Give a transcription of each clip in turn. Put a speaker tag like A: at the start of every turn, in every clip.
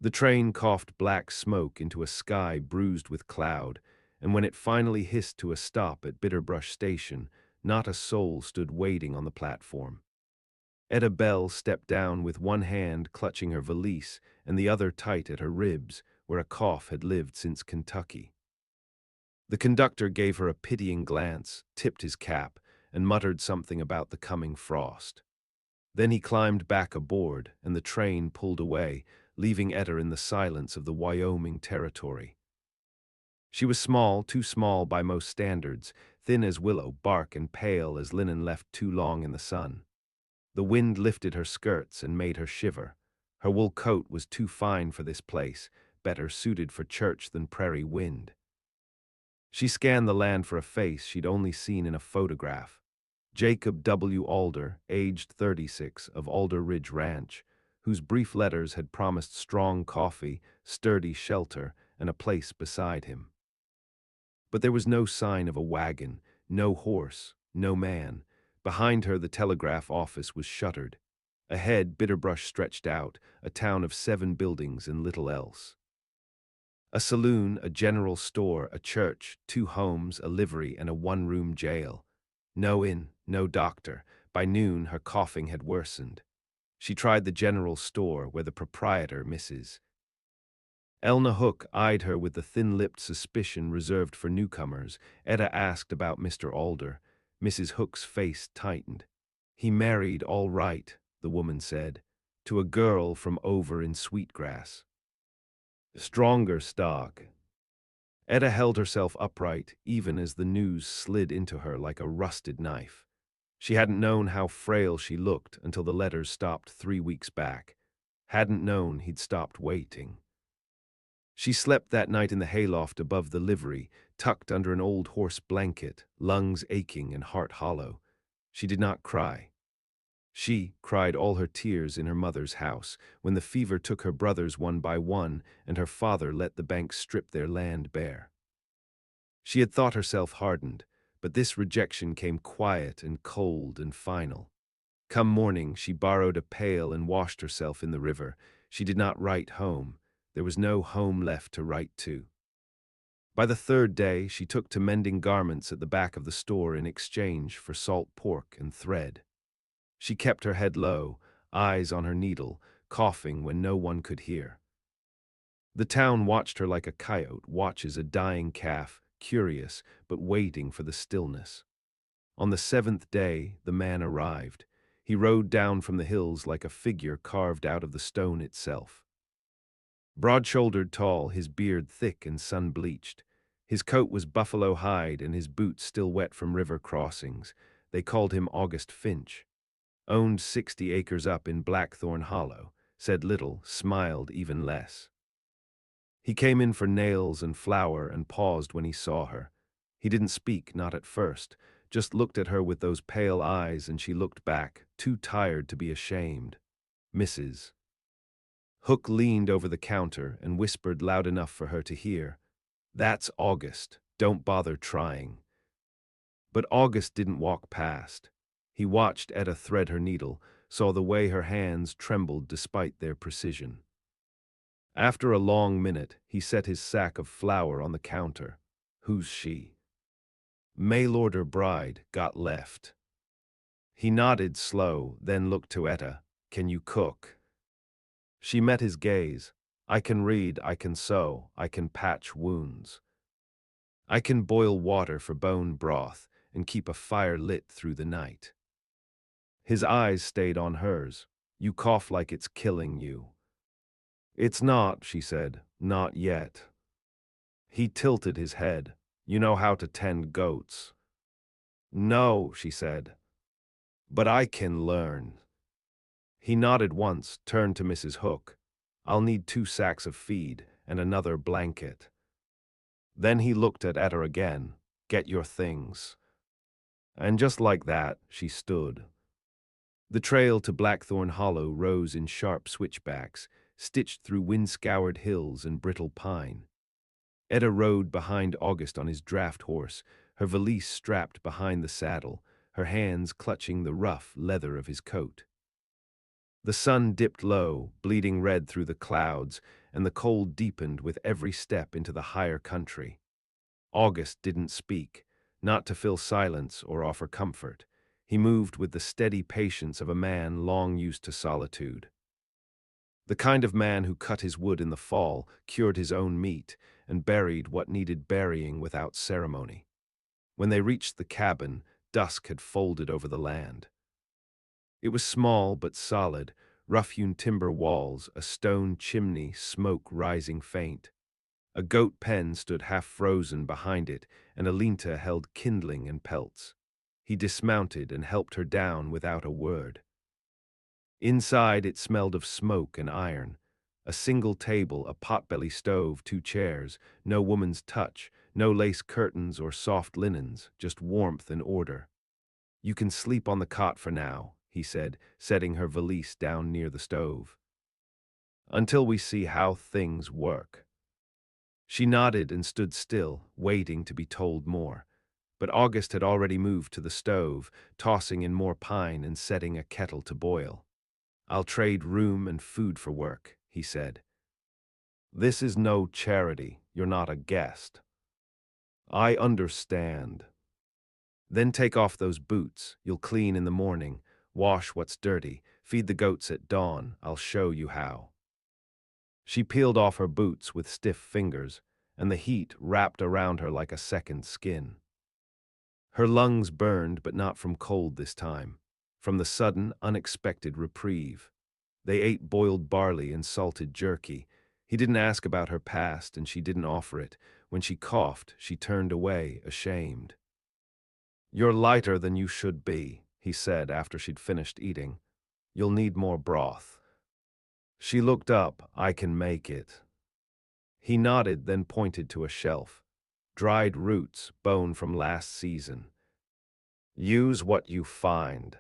A: The train coughed black smoke into a sky bruised with cloud, and when it finally hissed to a stop at Bitterbrush Station, not a soul stood waiting on the platform. Etta Bell stepped down with one hand clutching her valise and the other tight at her ribs, where a cough had lived since Kentucky. The conductor gave her a pitying glance, tipped his cap, and muttered something about the coming frost. Then he climbed back aboard, and the train pulled away, leaving Etta in the silence of the Wyoming Territory. She was small, too small by most standards, thin as willow bark and pale as linen left too long in the sun. The wind lifted her skirts and made her shiver. Her wool coat was too fine for this place, better suited for church than prairie wind. She scanned the land for a face she'd only seen in a photograph. Jacob W. Alder, aged 36, of Alder Ridge Ranch, whose brief letters had promised strong coffee, sturdy shelter, and a place beside him. But there was no sign of a wagon, no horse, no man. Behind her the telegraph office was shuttered. Ahead, Bitterbrush stretched out, a town of 7 buildings and little else. A saloon, a general store, a church, 2 homes, a livery, and a one-room jail. No inn, no doctor. By noon, her coughing had worsened. She tried the general store, where the proprietor, Mrs. Elna Hook, eyed her with the thin-lipped suspicion reserved for newcomers. Etta asked about Mr. Alder. Mrs. Hook's face tightened. "He married all right," the woman said, "to a girl from over in Sweetgrass. Stronger stock." Etta held herself upright, even as the news slid into her like a rusted knife. She hadn't known how frail she looked until the letters stopped 3 weeks back. Hadn't known he'd stopped waiting. She slept that night in the hayloft above the livery, tucked under an old horse blanket, lungs aching and heart hollow. She did not cry. She cried all her tears in her mother's house, when the fever took her brothers one by one and her father let the banks strip their land bare. She had thought herself hardened, but this rejection came quiet and cold and final. Come morning, she borrowed a pail and washed herself in the river. She did not write home. There was no home left to write to. By the 3rd day, she took to mending garments at the back of the store in exchange for salt pork and thread. She kept her head low, eyes on her needle, coughing when no one could hear. The town watched her like a coyote watches a dying calf, curious but waiting for the stillness. On the 7th day, the man arrived. He rode down from the hills like a figure carved out of the stone itself. Broad-shouldered, tall, his beard thick and sun-bleached. His coat was buffalo hide and his boots still wet from river crossings. They called him August Finch. Owned 60 acres up in Blackthorn Hollow, said little, smiled even less. He came in for nails and flour and paused when he saw her. He didn't speak, not at first, just looked at her with those pale eyes, and she looked back, too tired to be ashamed. "Mrs." Hook leaned over the counter and whispered loud enough for her to hear, "That's August. Don't bother trying." But August didn't walk past. He watched Etta thread her needle, saw the way her hands trembled despite their precision. After a long minute, he set his sack of flour on the counter. "Who's she?" "Mail-order bride, got left." He nodded slow, then looked to Etta. "Can you cook?" She met his gaze. "I can read, I can sew, I can patch wounds. I can boil water for bone broth and keep a fire lit through the night." His eyes stayed on hers. "You cough like it's killing you." "It's not," she said, "not yet." He tilted his head. "You know how to tend goats." "No," she said. "But I can learn." He nodded once, turned to Mrs. Hook. "I'll need 2 sacks of feed and another blanket." Then he looked at Etta again. "Get your things." And just like that, she stood. The trail to Blackthorn Hollow rose in sharp switchbacks, stitched through wind-scoured hills and brittle pine. Etta rode behind August on his draft horse, her valise strapped behind the saddle, her hands clutching the rough leather of his coat. The sun dipped low, bleeding red through the clouds, and the cold deepened with every step into the higher country. August didn't speak, not to fill silence or offer comfort. He moved with the steady patience of a man long used to solitude. The kind of man who cut his wood in the fall, cured his own meat, and buried what needed burying without ceremony. When they reached the cabin, dusk had folded over the land. It was small but solid, rough-hewn timber walls, a stone chimney, smoke rising faint. A goat pen stood half-frozen behind it, and Alinta held kindling and pelts. He dismounted and helped her down without a word. Inside it smelled of smoke and iron. A single table, a potbelly stove, 2 chairs, no woman's touch, no lace curtains or soft linens, just warmth and order. "You can sleep on the cot for now," he said, setting her valise down near the stove. "Until we see how things work." She nodded and stood still, waiting to be told more. But August had already moved to the stove, tossing in more pine and setting a kettle to boil. "I'll trade room and food for work," he said. "This is no charity. You're not a guest." "I understand." "Then take off those boots. You'll clean in the morning. Wash what's dirty. Feed the goats at dawn. I'll show you how." She peeled off her boots with stiff fingers, and the heat wrapped around her like a second skin. Her lungs burned, but not from cold this time, from the sudden, unexpected reprieve. They ate boiled barley and salted jerky. He didn't ask about her past, and she didn't offer it. When she coughed, she turned away, ashamed. "You're lighter than you should be," he said after she'd finished eating. "You'll need more broth." She looked up. "I can make it." He nodded, then pointed to a shelf. "Dried roots, bone from last season. Use what you find."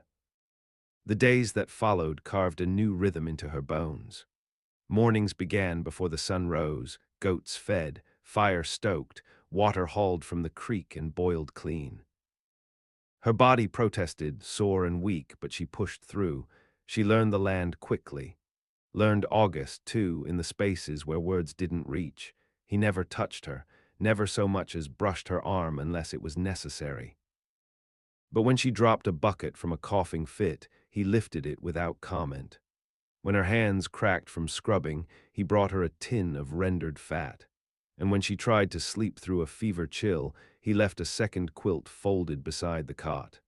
A: The days that followed carved a new rhythm into her bones. Mornings began before the sun rose, goats fed, fire stoked, water hauled from the creek and boiled clean. Her body protested, sore and weak, but she pushed through. She learned the land quickly. Learned August, too, in the spaces where words didn't reach. He never touched her, never so much as brushed her arm unless it was necessary. But when she dropped a bucket from a coughing fit, he lifted it without comment. When her hands cracked from scrubbing, he brought her a tin of rendered fat. And when she tried to sleep through a fever chill, he left a second quilt folded beside the cot.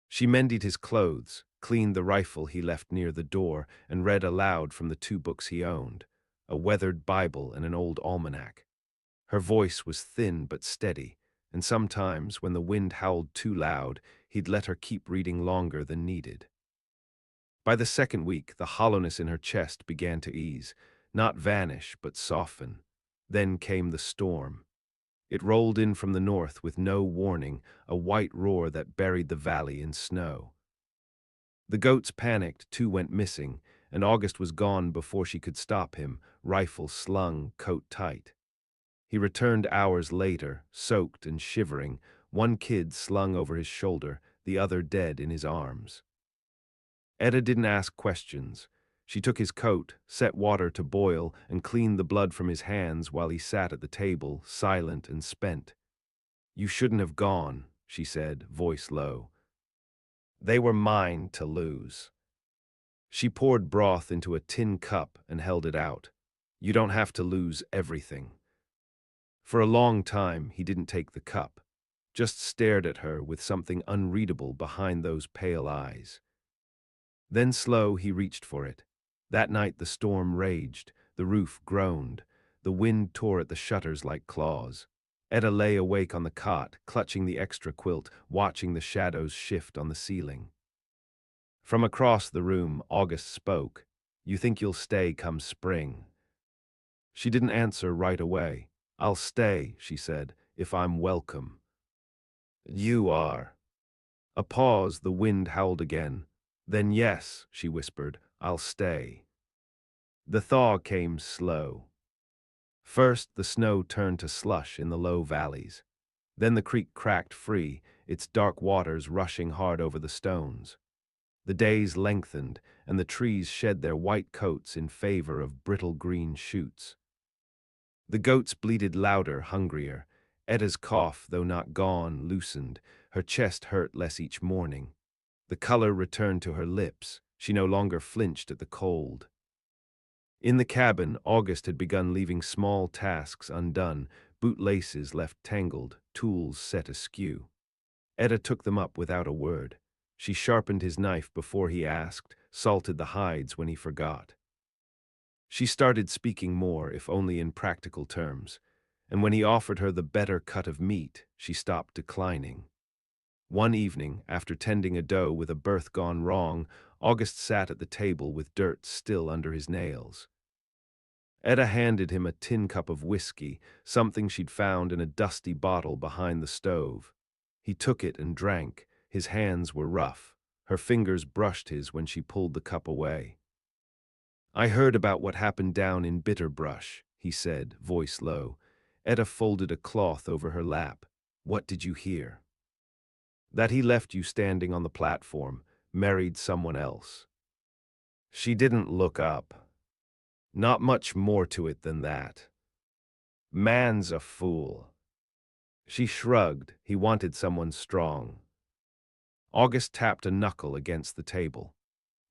A: She mended his clothes, cleaned the rifle he left near the door, and read aloud from the 2 books he owned, a weathered Bible and an old almanac. Her voice was thin but steady, and sometimes, when the wind howled too loud, he'd let her keep reading longer than needed. By the second week, the hollowness in her chest began to ease, not vanish, but soften. Then came the storm. It rolled in from the north with no warning, a white roar that buried the valley in snow. The goats panicked, 2 went missing, and August was gone before she could stop him, rifle slung, coat tight. He returned hours later, soaked and shivering, 1 kid slung over his shoulder, the other dead in his arms. Etta didn't ask questions. She took his coat, set water to boil, and cleaned the blood from his hands while he sat at the table, silent and spent. "You shouldn't have gone," she said, voice low. "They were mine to lose." She poured broth into a tin cup and held it out. "You don't have to lose everything." For a long time, he didn't take the cup, just stared at her with something unreadable behind those pale eyes. Then slow, he reached for it. That night the storm raged, the roof groaned, the wind tore at the shutters like claws. Etta lay awake on the cot, clutching the extra quilt, watching the shadows shift on the ceiling. From across the room, August spoke. "You think you'll stay come spring?" She didn't answer right away. "I'll stay," she said, "if I'm welcome." "You are." A pause, the wind howled again. "Then yes," she whispered, "I'll stay." The thaw came slow. First, the snow turned to slush in the low valleys. Then the creek cracked free, its dark waters rushing hard over the stones. The days lengthened, and the trees shed their white coats in favor of brittle green shoots. The goats bleated louder, hungrier. Etta's cough, though not gone, loosened. Her chest hurt less each morning. The color returned to her lips. She no longer flinched at the cold. In the cabin, August had begun leaving small tasks undone, bootlaces left tangled, tools set askew. Etta took them up without a word. She sharpened his knife before he asked, salted the hides when he forgot. She started speaking more, if only in practical terms, and when he offered her the better cut of meat, she stopped declining. One evening, after tending a doe with a berth gone wrong, August sat at the table with dirt still under his nails. Etta handed him a tin cup of whiskey, something she'd found in a dusty bottle behind the stove. He took it and drank. His hands were rough. Her fingers brushed his when she pulled the cup away. "I heard about what happened down in Bitterbrush," he said, voice low. Etta folded a cloth over her lap. "What did you hear?" "That he left you standing on the platform, married someone else." She didn't look up. "Not much more to it than that. Man's a fool." She shrugged. He wanted someone strong. August tapped a knuckle against the table.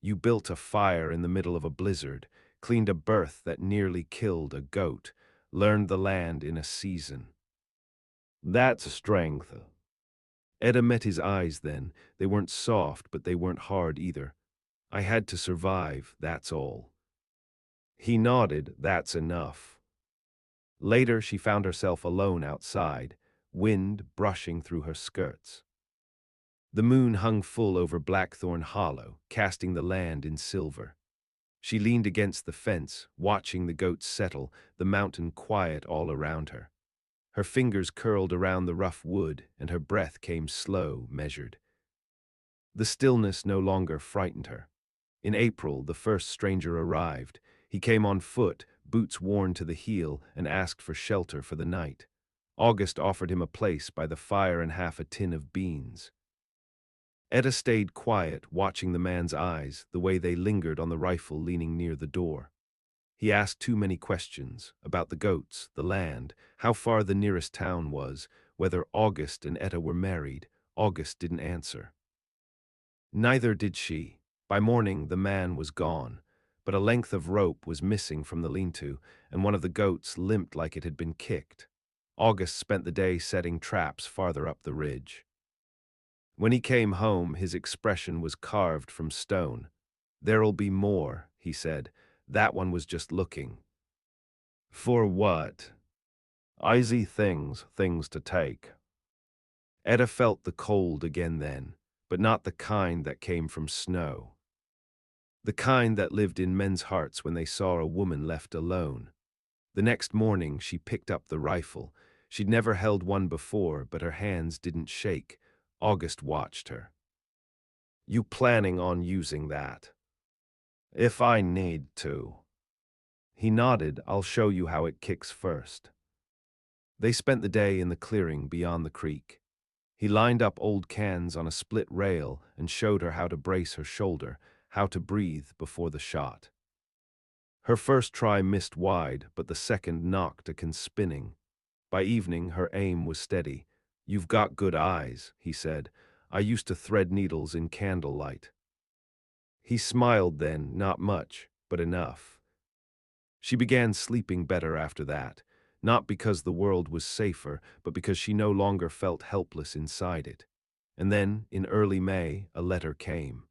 A: "You built a fire in the middle of a blizzard, cleaned a berth that nearly killed a goat, learned the land in a season. That's strength." Etta met his eyes then. They weren't soft, but they weren't hard either. "I had to survive, that's all." He nodded. "That's enough." Later, she found herself alone outside, wind brushing through her skirts. The moon hung full over Blackthorn Hollow, casting the land in silver. She leaned against the fence, watching the goats settle, the mountain quiet all around her. Her fingers curled around the rough wood, and her breath came slow, measured. The stillness no longer frightened her. In April, the first stranger arrived. He came on foot, boots worn to the heel, and asked for shelter for the night. August offered him a place by the fire and half a tin of beans. Etta stayed quiet, watching the man's eyes, the way they lingered on the rifle leaning near the door. He asked too many questions, about the goats, the land, how far the nearest town was, whether August and Etta were married. August didn't answer. Neither did she. By morning, the man was gone, but a length of rope was missing from the lean-to, and one of the goats limped like it had been kicked. August spent the day setting traps farther up the ridge. When he came home, his expression was carved from stone. "There'll be more," he said. "That one was just looking." "For what?" "Easy things to take." Etta felt the cold again then, but not the kind that came from snow. The kind that lived in men's hearts when they saw a woman left alone. The next morning, she picked up the rifle. She'd never held one before, but her hands didn't shake. August watched her. "You planning on using that?" "If I need to." He nodded. "I'll show you how it kicks first." They spent the day in the clearing beyond the creek. He lined up old cans on a split rail and showed her how to brace her shoulder, how to breathe before the shot. Her first try missed wide, but the second knocked a can spinning. By evening, her aim was steady. "You've got good eyes," he said. "I used to thread needles in candlelight." He smiled then, not much, but enough. She began sleeping better after that, not because the world was safer, but because she no longer felt helpless inside it. And then, in early May, a letter came.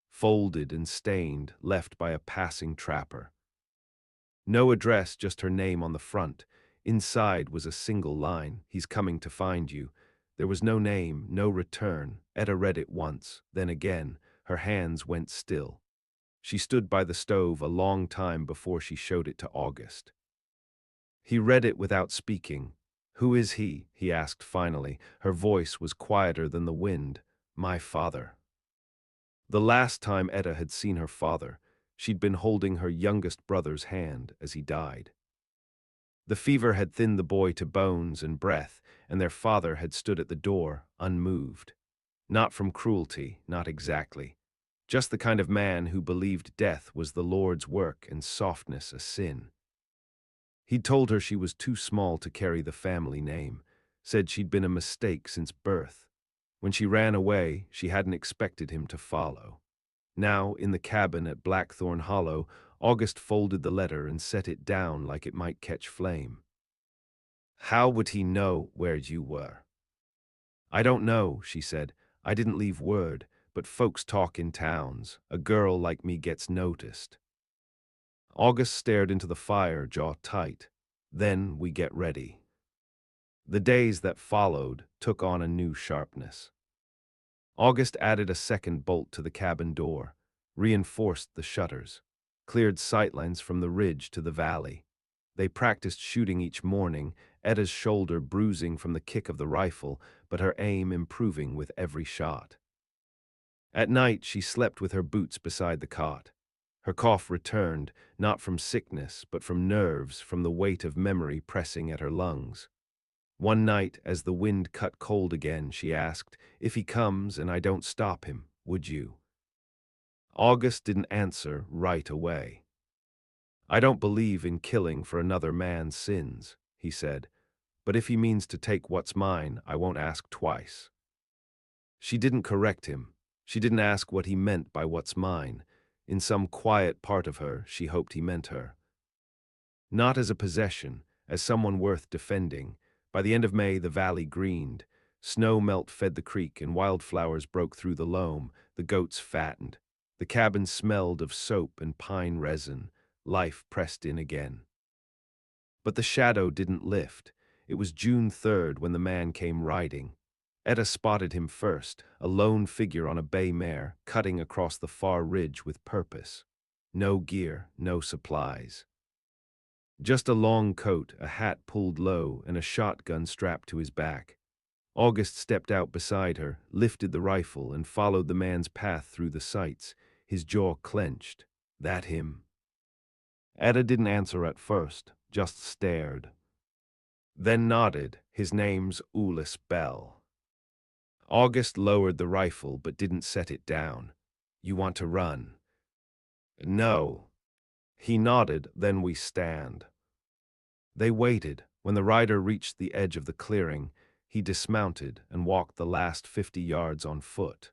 A: Folded and stained, left by a passing trapper. No address, just her name on the front. Inside was a single line: "He's coming to find you." There was no name, no return. Etta read it once, then again. Her hands went still. She stood by the stove a long time before she showed it to August. He read it without speaking. "Who is he?" he asked finally. Her voice was quieter than the wind. "My father." The last time Etta had seen her father, she'd been holding her youngest brother's hand as he died. The fever had thinned the boy to bones and breath, and their father had stood at the door, unmoved. Not from cruelty, not exactly. Just the kind of man who believed death was the Lord's work and softness a sin. He'd told her she was too small to carry the family name, said she'd been a mistake since birth. When she ran away, she hadn't expected him to follow. Now, in the cabin at Blackthorn Hollow, August folded the letter and set it down like it might catch flame. "How would he know where you were?" "I don't know," she said. "I didn't leave word, but folks talk in towns. A girl like me gets noticed." August stared into the fire, jaw tight. "Then we get ready." The days that followed took on a new sharpness. August added a second bolt to the cabin door, reinforced the shutters, cleared sightlines from the ridge to the valley. They practiced shooting each morning, Etta's shoulder bruising from the kick of the rifle, but her aim improving with every shot. At night, she slept with her boots beside the cot. Her cough returned, not from sickness, but from nerves, from the weight of memory pressing at her lungs. One night, as the wind cut cold again, she asked, "If he comes and I don't stop him, would you?" August didn't answer right away. "I don't believe in killing for another man's sins," he said, "but if he means to take what's mine, I won't ask twice." She didn't correct him. She didn't ask what he meant by what's mine. In some quiet part of her, she hoped he meant her. Not as a possession, as someone worth defending. By the end of May, the valley greened. Snow melt fed the creek and wildflowers broke through the loam. The goats fattened. The cabin smelled of soap and pine resin. Life pressed in again. But the shadow didn't lift. It was June 3rd when the man came riding. Etta spotted him first, a lone figure on a bay mare, cutting across the far ridge with purpose. No gear, no supplies. Just a long coat, a hat pulled low, and a shotgun strapped to his back. August stepped out beside her, lifted the rifle, and followed the man's path through the sights, his jaw clenched. That him? Etta didn't answer at first, just stared. Then nodded. His name's Ulis Bell. August lowered the rifle but didn't set it down. "You want to run?" "No." He nodded, "Then we stand." They waited. When the rider reached the edge of the clearing, he dismounted and walked the last 50 yards on foot.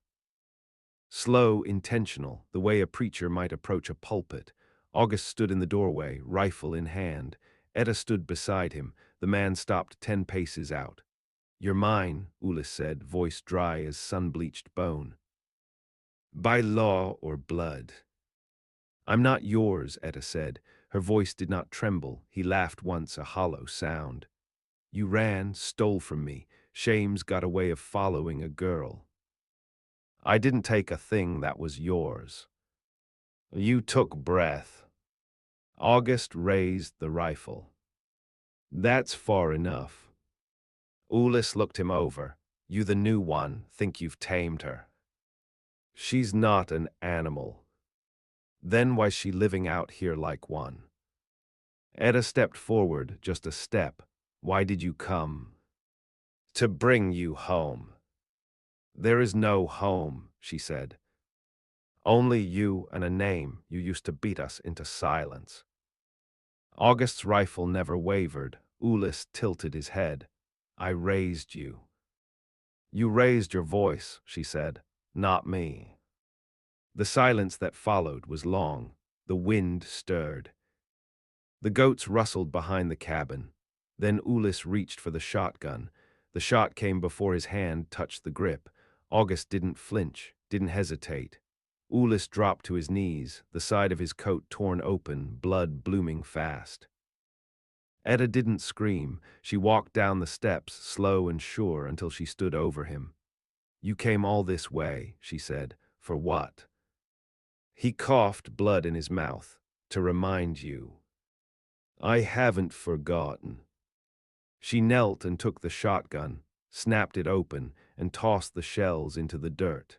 A: Slow, intentional, the way a preacher might approach a pulpit. August stood in the doorway, rifle in hand. Etta stood beside him. The man stopped 10 paces out. "You're mine," Ulis said, voice dry as sun-bleached bone. "By law or blood." "I'm not yours," Etta said. Her voice did not tremble. He laughed once, a hollow sound. "You ran, stole from me. Shame's got a way of following a girl." "I didn't take a thing that was yours." "You took breath." August raised the rifle. "That's far enough." Ulis looked him over. "You the new one, think you've tamed her." "She's not an animal." "Then why's she living out here like one?" Etta stepped forward, just a step. "Why did you come?" "To bring you home." "There is no home," she said. "Only you and a name. You used to beat us into silence." August's rifle never wavered. Ulis tilted his head. "I raised you." "You raised your voice," she said. "Not me." The silence that followed was long. The wind stirred. The goats rustled behind the cabin. Then Ulis reached for the shotgun. The shot came before his hand touched the grip. August didn't flinch, didn't hesitate. Ulis dropped to his knees, the side of his coat torn open, blood blooming fast. Etta didn't scream. She walked down the steps, slow and sure, until she stood over him. "You came all this way," she said. "For what?" He coughed, blood in his mouth. "To remind you." "I haven't forgotten." She knelt and took the shotgun, snapped it open, and tossed the shells into the dirt.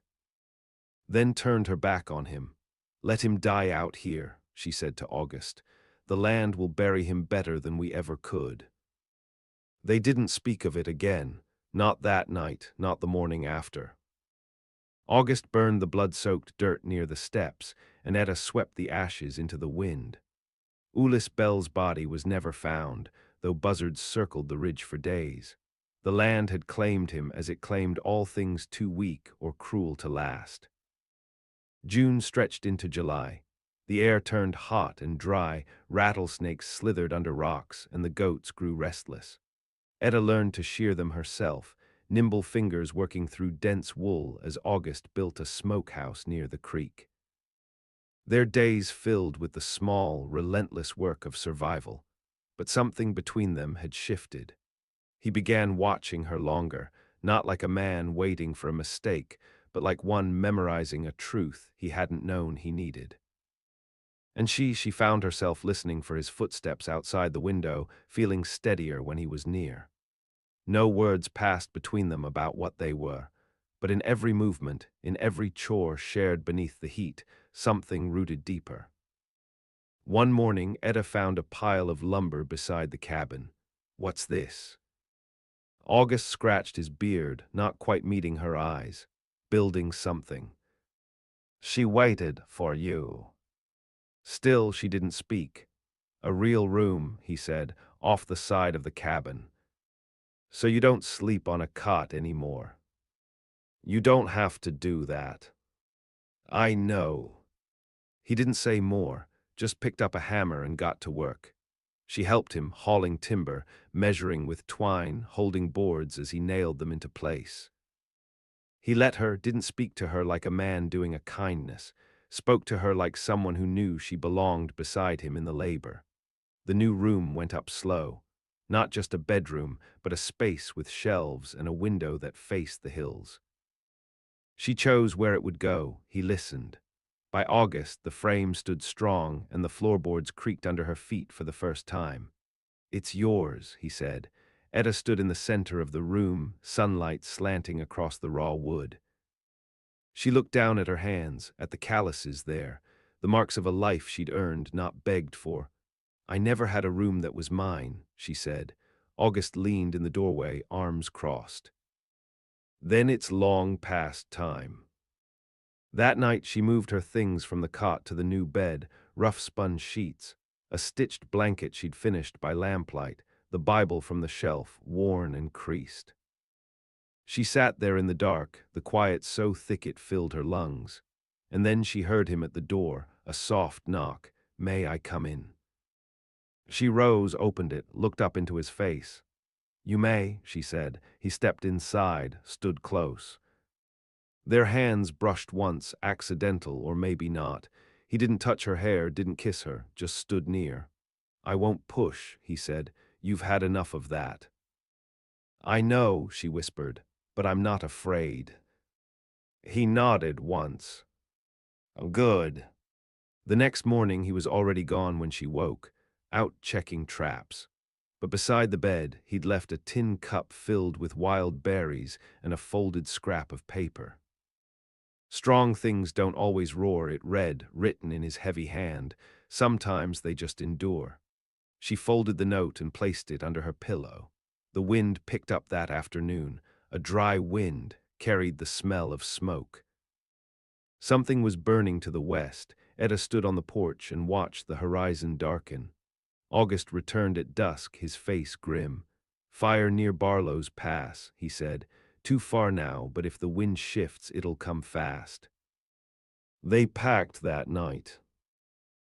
A: Then turned her back on him. "Let him die out here," she said to August. "The land will bury him better than we ever could." They didn't speak of it again, not that night, not the morning after. August burned the blood-soaked dirt near the steps, and Etta swept the ashes into the wind. Ulis Bell's body was never found, though buzzards circled the ridge for days. The land had claimed him as it claimed all things too weak or cruel to last. June stretched into July. The air turned hot and dry, rattlesnakes slithered under rocks, and the goats grew restless. Etta learned to shear them herself, nimble fingers working through dense wool as August built a smokehouse near the creek. Their days filled with the small, relentless work of survival, but something between them had shifted. He began watching her longer, not like a man waiting for a mistake, but like one memorizing a truth he hadn't known he needed. And she found herself listening for his footsteps outside the window, feeling steadier when he was near. No words passed between them about what they were, but in every movement, in every chore shared beneath the heat, something rooted deeper. One morning, Etta found a pile of lumber beside the cabin. "What's this?" August scratched his beard, not quite meeting her eyes. "Building something." "She waited for you." Still, she didn't speak. "A real room," he said, "off the side of the cabin. So you don't sleep on a cot anymore. You don't have to do that." "I know." He didn't say more, just picked up a hammer and got to work. She helped him, hauling timber, measuring with twine, holding boards as he nailed them into place. He let her, didn't speak to her like a man doing a kindness, spoke to her like someone who knew she belonged beside him in the labor. The new room went up slow. Not just a bedroom, but a space with shelves and a window that faced the hills. She chose where it would go. He listened. By August, the frame stood strong and the floorboards creaked under her feet for the first time. "It's yours," he said. Etta stood in the center of the room, sunlight slanting across the raw wood. She looked down at her hands, at the calluses there, the marks of a life she'd earned, not begged for. "I never had a room that was mine," she said. August leaned in the doorway, arms crossed. "Then it's long past time." That night she moved her things from the cot to the new bed, rough spun sheets, a stitched blanket she'd finished by lamplight, the Bible from the shelf, worn and creased. She sat there in the dark, the quiet so thick it filled her lungs. And then she heard him at the door, a soft knock. "May I come in?" She rose, opened it, looked up into his face. "You may," she said. He stepped inside, stood close. Their hands brushed once, accidental or maybe not. He didn't touch her hair, didn't kiss her, just stood near. "I won't push," he said. "You've had enough of that." "I know," she whispered, "but I'm not afraid." He nodded once. "Good." The next morning he was already gone when she woke, out checking traps. But beside the bed he'd left a tin cup filled with wild berries and a folded scrap of paper. "Strong things don't always roar," it read, written in his heavy hand. "Sometimes they just endure." She folded the note and placed it under her pillow. The wind picked up that afternoon. A dry wind carried the smell of smoke. Something was burning to the west. Etta stood on the porch and watched the horizon darken. August returned at dusk, his face grim. "Fire near Barlow's Pass," he said. "Too far now, but if the wind shifts, it'll come fast." They packed that night.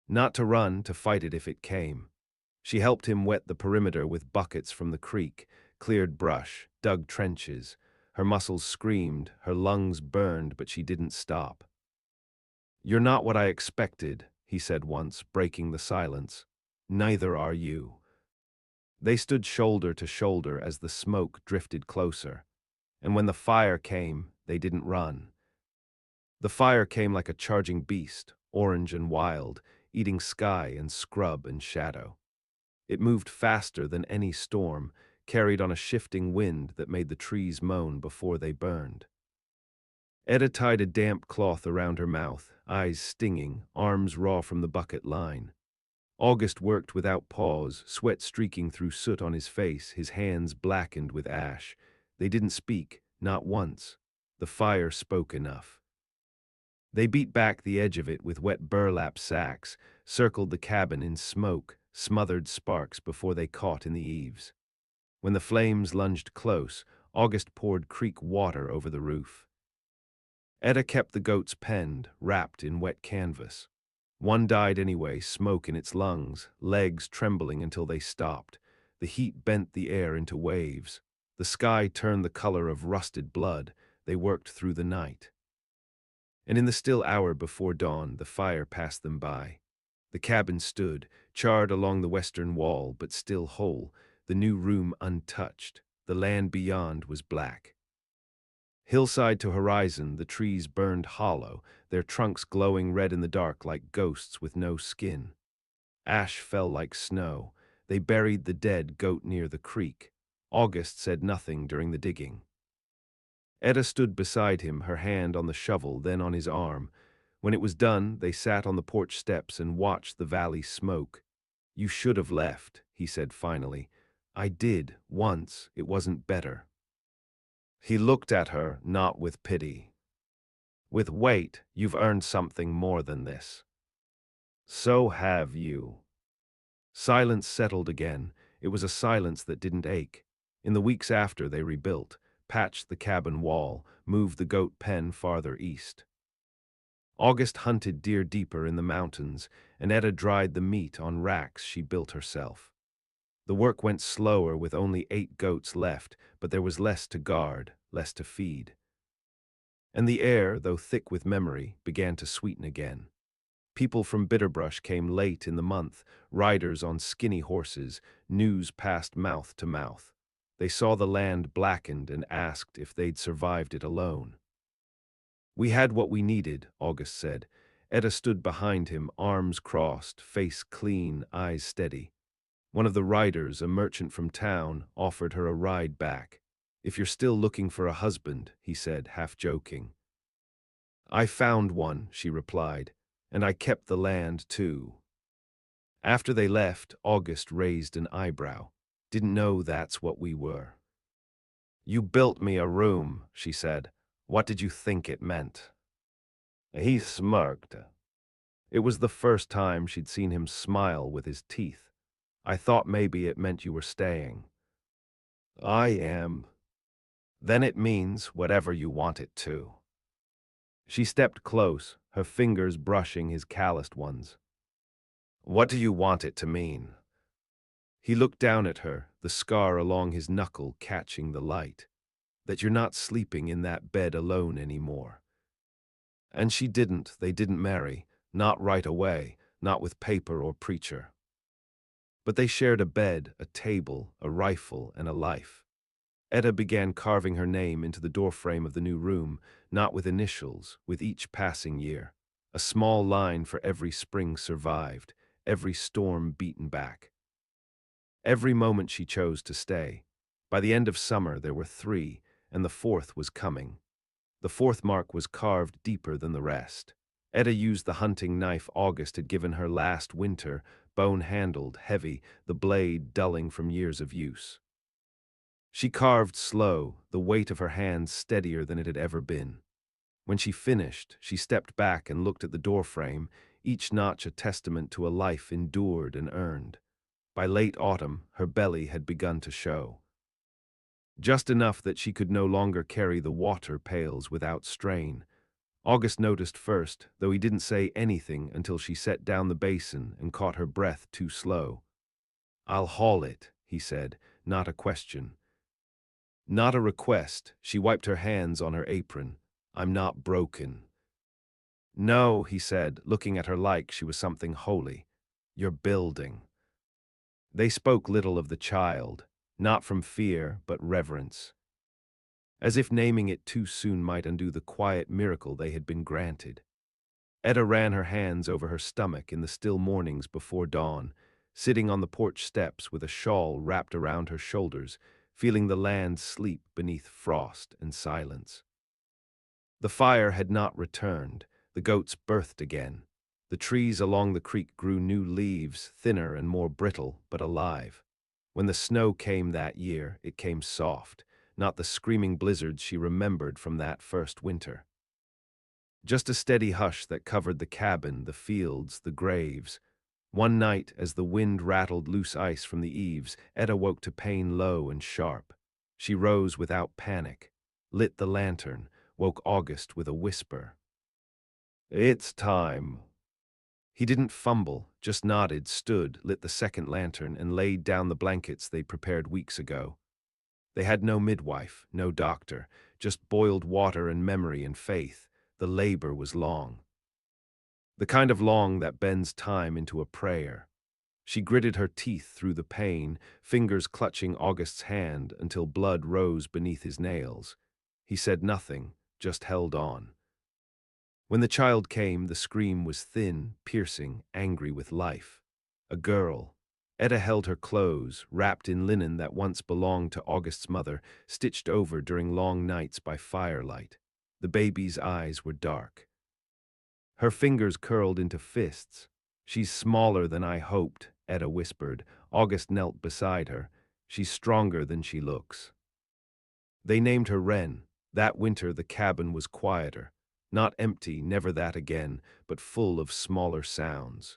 A: Not to run, to fight it if it came. She helped him wet the perimeter with buckets from the creek, cleared brush, dug trenches. Her muscles screamed, her lungs burned, but she didn't stop. "You're not what I expected," he said once, breaking the silence. "Neither are you." They stood shoulder to shoulder as the smoke drifted closer. And when the fire came, they didn't run. The fire came like a charging beast, orange and wild, eating sky and scrub and shadow. It moved faster than any storm, carried on a shifting wind that made the trees moan before they burned. Etta tied a damp cloth around her mouth, eyes stinging, arms raw from the bucket line. August worked without pause, sweat streaking through soot on his face, his hands blackened with ash. They didn't speak, not once. The fire spoke enough. They beat back the edge of it with wet burlap sacks, circled the cabin in smoke, smothered sparks before they caught in the eaves. When the flames lunged close, August poured creek water over the roof. Etta kept the goats penned, wrapped in wet canvas. One died anyway, smoke in its lungs, legs trembling until they stopped. The heat bent the air into waves. The sky turned the color of rusted blood. They worked through the night. And in the still hour before dawn, the fire passed them by. The cabin stood, charred along the western wall, but still whole, the new room untouched. The land beyond was black. Hillside to horizon, the trees burned hollow, their trunks glowing red in the dark like ghosts with no skin. Ash fell like snow. They buried the dead goat near the creek. August said nothing during the digging. Etta stood beside him, her hand on the shovel, then on his arm. When it was done, they sat on the porch steps and watched the valley smoke. "You should have left," he said finally. "I did, once. It wasn't better." He looked at her, not with pity. "With weight, you've earned something more than this." "So have you." Silence settled again. It was a silence that didn't ache. In the weeks after, they rebuilt, patched the cabin wall, moved the goat pen farther east. August hunted deer deeper in the mountains, and Etta dried the meat on racks she built herself. The work went slower with only 8 goats left, but there was less to guard, less to feed. And the air, though thick with memory, began to sweeten again. People from Bitterbrush came late in the month, riders on skinny horses, news passed mouth to mouth. They saw the land blackened and asked if they'd survived it alone. "We had what we needed," August said. Etta stood behind him, arms crossed, face clean, eyes steady. One of the riders, a merchant from town, offered her a ride back. "If you're still looking for a husband," he said, half joking. "I found one," she replied, "and I kept the land too." After they left, August raised an eyebrow. "Didn't know that's what we were." "You built me a room," she said. "What did you think it meant?" He smirked. It was the first time she'd seen him smile with his teeth. "I thought maybe it meant you were staying." "I am." "Then it means whatever you want it to." She stepped close, her fingers brushing his calloused ones. "What do you want it to mean?" He looked down at her, the scar along his knuckle catching the light. "That you're not sleeping in that bed alone anymore." And they didn't marry, not right away, not with paper or preacher. But they shared a bed, a table, a rifle, and a life. Etta began carving her name into the doorframe of the new room, not with initials, with each passing year. A small line for every spring survived, every storm beaten back. Every moment she chose to stay. By the end of summer there were 3, and the 4th was coming. The 4th mark was carved deeper than the rest. Etta used the hunting knife August had given her last winter, bone-handled, heavy, the blade dulling from years of use. She carved slow, the weight of her hands steadier than it had ever been. When she finished, she stepped back and looked at the doorframe, each notch a testament to a life endured and earned. By late autumn, her belly had begun to show. Just enough that she could no longer carry the water pails without strain. August noticed first, though he didn't say anything until she set down the basin and caught her breath too slow. "I'll haul it," he said, not a question. Not a request. She wiped her hands on her apron. "I'm not broken." "No," he said, looking at her like she was something holy. "You're building." They spoke little of the child, not from fear, but reverence. As if naming it too soon might undo the quiet miracle they had been granted. Etta ran her hands over her stomach in the still mornings before dawn, sitting on the porch steps with a shawl wrapped around her shoulders, feeling the land sleep beneath frost and silence. The fire had not returned. The goats birthed again. The trees along the creek grew new leaves, thinner and more brittle, but alive. When the snow came that year, it came soft, not the screaming blizzards she remembered from that first winter. Just a steady hush that covered the cabin, the fields, the graves. One night, as the wind rattled loose ice from the eaves, Etta woke to pain low and sharp. She rose without panic, lit the lantern, woke August with a whisper. "It's time." He didn't fumble, just nodded, stood, lit the second lantern, and laid down the blankets they'd prepared weeks ago. They had no midwife, no doctor, just boiled water and memory and faith. The labor was long. The kind of long that bends time into a prayer. She gritted her teeth through the pain, fingers clutching August's hand until blood rose beneath his nails. He said nothing, just held on. When the child came, the scream was thin, piercing, angry with life. A girl. Etta held her close, wrapped in linen that once belonged to August's mother, stitched over during long nights by firelight. The baby's eyes were dark. Her fingers curled into fists. "She's smaller than I hoped," Etta whispered. August knelt beside her. "She's stronger than she looks." They named her Wren. That winter the cabin was quieter. Not empty, never that again, but full of smaller sounds.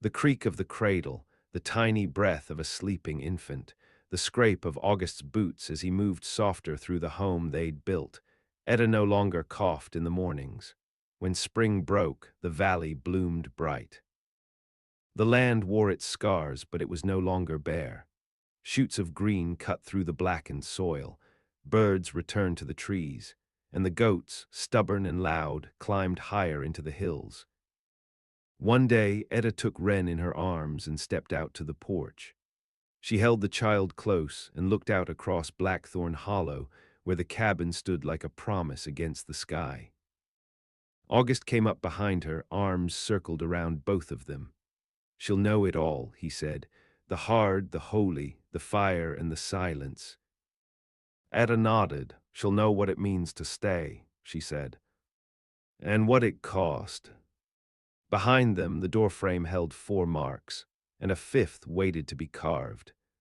A: The creak of the cradle, the tiny breath of a sleeping infant, the scrape of August's boots as he moved softer through the home they'd built. Etta no longer coughed in the mornings. When spring broke, the valley bloomed bright. The land wore its scars, but it was no longer bare. Shoots of green cut through the blackened soil. Birds returned to the trees, and the goats, stubborn and loud, climbed higher into the hills. One day, Etta took Wren in her arms and stepped out to the porch. She held the child close and looked out across Blackthorn Hollow, where the cabin stood like a promise against the sky. August came up behind her, arms circled around both of them. "She'll know it all," he said. "The hard, the holy, the fire and the silence." Etta nodded. "She'll know what it means to stay," she said. "And what it cost." Behind them, the doorframe held 4 marks, and a 5th waited to be carved.